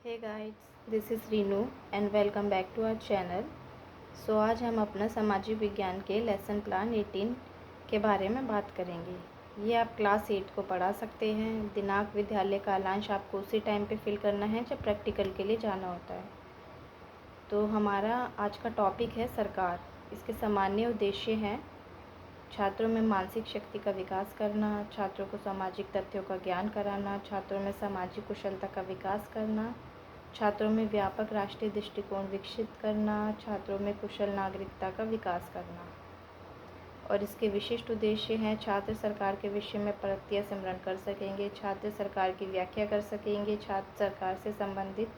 Hey guys, this is Reenu and welcome back to our channel. So आज हम अपना सामाजिक विज्ञान के लेसन प्लान 18 के बारे में बात करेंगे। ये आप क्लास 8 को पढ़ा सकते हैं। दिनांक विद्यालय कालांश आपको उसी टाइम पे फिल करना है जब प्रैक्टिकल के लिए जाना होता है। तो हमारा आज का टॉपिक है सरकार। इसके सामान्य उद्देश्य हैं छात्रों में मानसिक शक्ति का विकास करना, छात्रों को सामाजिक तथ्यों का ज्ञान कराना, छात्रों में सामाजिक कुशलता का विकास करना, छात्रों में व्यापक राष्ट्रीय दृष्टिकोण विकसित करना, छात्रों में कुशल नागरिकता का विकास करना। और इसके विशिष्ट उद्देश्य हैं छात्र सरकार के विषय में परख या स्मरण कर सकेंगे, छात्र सरकार की व्याख्या कर सकेंगे, छात्र सरकार से संबंधित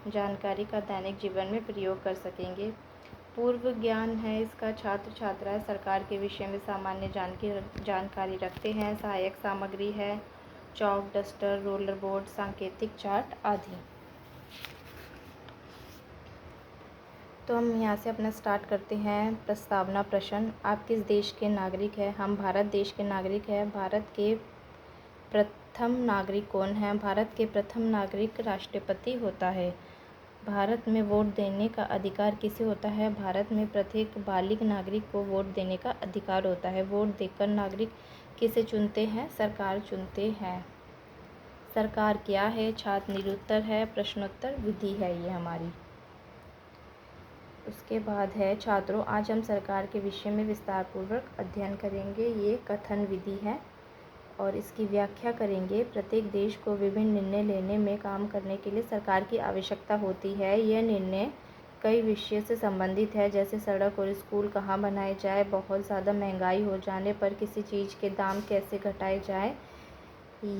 जानकारी का दैनिक जीवन में प्रयोग कर सकेंगे। पूर्व ज्ञान है इसका, छात्र छात्राएं सरकार के विषय में सामान्य जानकारी रखते हैं। सहायक सामग्री है चौक, डस्टर, रोलर बोर्ड, सांकेतिक चार्ट आदि। तो हम यहाँ से अपना स्टार्ट करते हैं। प्रस्तावना प्रश्न, आप किस देश के नागरिक हैं? हम भारत देश के नागरिक हैं। भारत के प्रथम नागरिक कौन हैं? भारत के प्रथम नागरिक राष्ट्रपति होता है। भारत में वोट देने का अधिकार किसे होता है? भारत में प्रत्येक बालिग नागरिक को वोट देने का अधिकार होता है। वोट देकर नागरिक किसे चुनते हैं? सरकार चुनते हैं। सरकार क्या है? छात्र निरुत्तर है, प्रश्नोत्तर विधि है ये हमारी। उसके बाद है छात्रों, आज हम सरकार के विषय में विस्तारपूर्वक अध्ययन करेंगे। ये कथन विधि है और इसकी व्याख्या करेंगे। प्रत्येक देश को विभिन्न निर्णय लेने में काम करने के लिए सरकार की आवश्यकता होती है। यह निर्णय कई विषयों से संबंधित है, जैसे सड़क और स्कूल कहाँ बनाए जाए, बहुत ज़्यादा महंगाई हो जाने पर किसी चीज़ के दाम कैसे घटाए जाए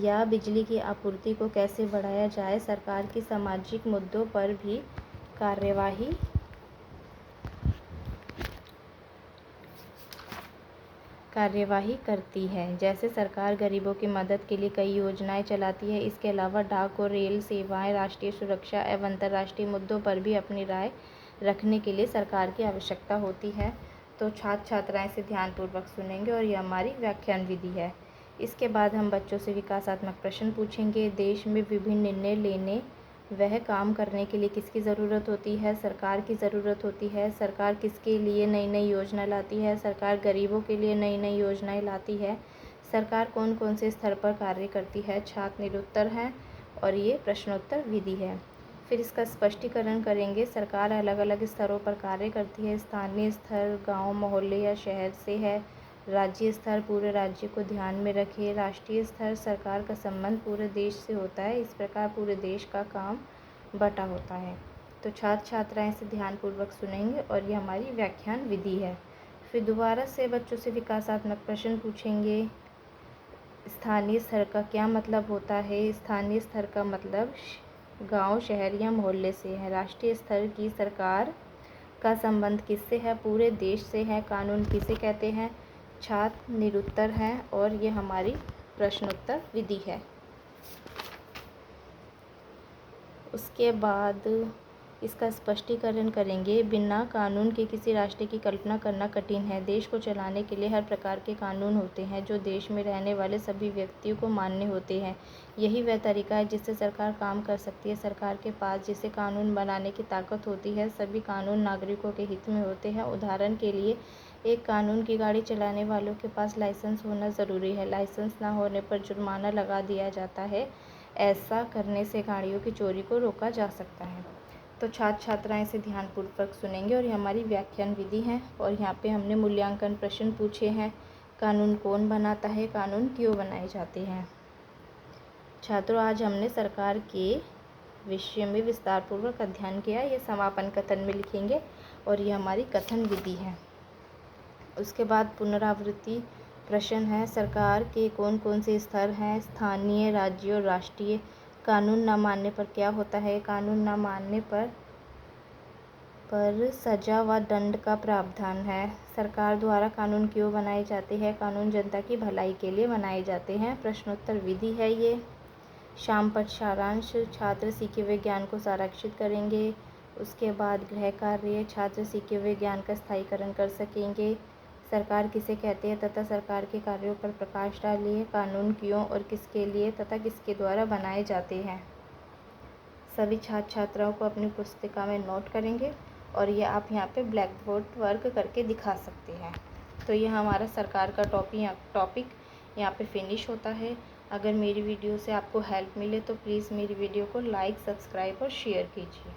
या बिजली की आपूर्ति को कैसे बढ़ाया जाए। सरकार की सामाजिक मुद्दों पर भी कार्यवाही करती है। जैसे सरकार गरीबों की मदद के लिए कई योजनाएं चलाती है। इसके अलावा डाक और रेल सेवाएं, राष्ट्रीय सुरक्षा एवं अंतर्राष्ट्रीय मुद्दों पर भी अपनी राय रखने के लिए सरकार की आवश्यकता होती है। तो छात्र छात्राएं इसे ध्यानपूर्वक सुनेंगे और यह हमारी व्याख्यान विधि है। इसके बाद हम बच्चों से विकासात्मक प्रश्न पूछेंगे। देश में विभिन्न निर्णय लेने वह काम करने के लिए किसकी ज़रूरत होती है? सरकार की ज़रूरत होती है। सरकार किसके लिए नई नई योजना लाती है? सरकार गरीबों के लिए नई नई योजनाएं लाती है। सरकार कौन कौन से स्तर पर कार्य करती है? छात्र निरुत्तर हैं और ये प्रश्नोत्तर विधि है। फिर इसका स्पष्टीकरण करेंगे। सरकार अलग अलग स्तरों पर कार्य करती है। स्थानीय स्तर गाँव, मोहल्ले या शहर से है। राज्य स्तर पूरे राज्य को ध्यान में रखे। राष्ट्रीय स्तर सरकार का संबंध पूरे देश से होता है। इस प्रकार पूरे देश का काम बटा होता है। तो छात्र छात्राएं इसे ध्यानपूर्वक सुनेंगे और ये हमारी व्याख्यान विधि है। फिर दोबारा से बच्चों से विकासात्मक प्रश्न पूछेंगे। स्थानीय स्तर का क्या मतलब होता है? स्थानीय स्तर का मतलब गांव, शहर या मोहल्ले से है। राष्ट्रीय स्तर की सरकार का संबंध किससे है? पूरे देश से है। कानून किसे कहते हैं? छात्र निरुत्तर हैं और ये हमारी प्रश्नोत्तर विधि है। उसके बाद इसका स्पष्टीकरण करेंगे। बिना कानून के किसी राष्ट्र की कल्पना करना कठिन है। देश को चलाने के लिए हर प्रकार के कानून होते हैं जो देश में रहने वाले सभी व्यक्तियों को मान्य होते हैं। यही वह तरीका है जिससे सरकार काम कर सकती है। सरकार के पास जिसे कानून बनाने की ताकत होती है। सभी कानून नागरिकों के हित में होते हैं। उदाहरण के लिए एक कानून की गाड़ी चलाने वालों के पास लाइसेंस होना ज़रूरी है। लाइसेंस न होने पर जुर्माना लगा दिया जाता है। ऐसा करने से गाड़ियों की चोरी को रोका जा सकता है। तो छात्र छात्राएं इसे ध्यानपूर्वक सुनेंगे और ये हमारी व्याख्यान विधि है। और यहाँ पे हमने मूल्यांकन प्रश्न पूछे हैं। कानून कौन बनाता है? कानून क्यों बनाए जाते हैं? छात्रों, आज हमने सरकार के विषय में विस्तारपूर्वक अध्ययन किया। ये समापन कथन में लिखेंगे और ये हमारी कथन विधि है। उसके बाद पुनरावृत्ति प्रश्न है। सरकार के कौन कौन से स्तर हैं? स्थानीय, राज्य और राष्ट्रीय। कानून न मानने पर क्या होता है? कानून न मानने पर सजा व दंड का प्रावधान है। सरकार द्वारा कानून क्यों बनाए जाते हैं? कानून जनता की भलाई के लिए बनाए जाते हैं। प्रश्नोत्तर विधि है ये। शाम पर सारांश, छात्र सीखे हुए ज्ञान को संरक्षित करेंगे। उसके बाद गृह कार्य, छात्र सीखे हुए ज्ञान का स्थायीकरण कर सकेंगे। सरकार किसे कहते हैं तथा सरकार के कार्यों पर प्रकाश डालिए। कानून क्यों और किसके लिए तथा किसके द्वारा बनाए जाते हैं। सभी छात्र छात्राओं को अपनी पुस्तिका में नोट करेंगे और ये आप यहाँ पे ब्लैक बोर्ड वर्क करके दिखा सकते हैं। तो ये हमारा सरकार का टॉपिक यहाँ पे फिनिश होता है। अगर मेरी वीडियो से आपको हेल्प मिले तो प्लीज़ मेरी वीडियो को लाइक, सब्सक्राइब और शेयर कीजिए।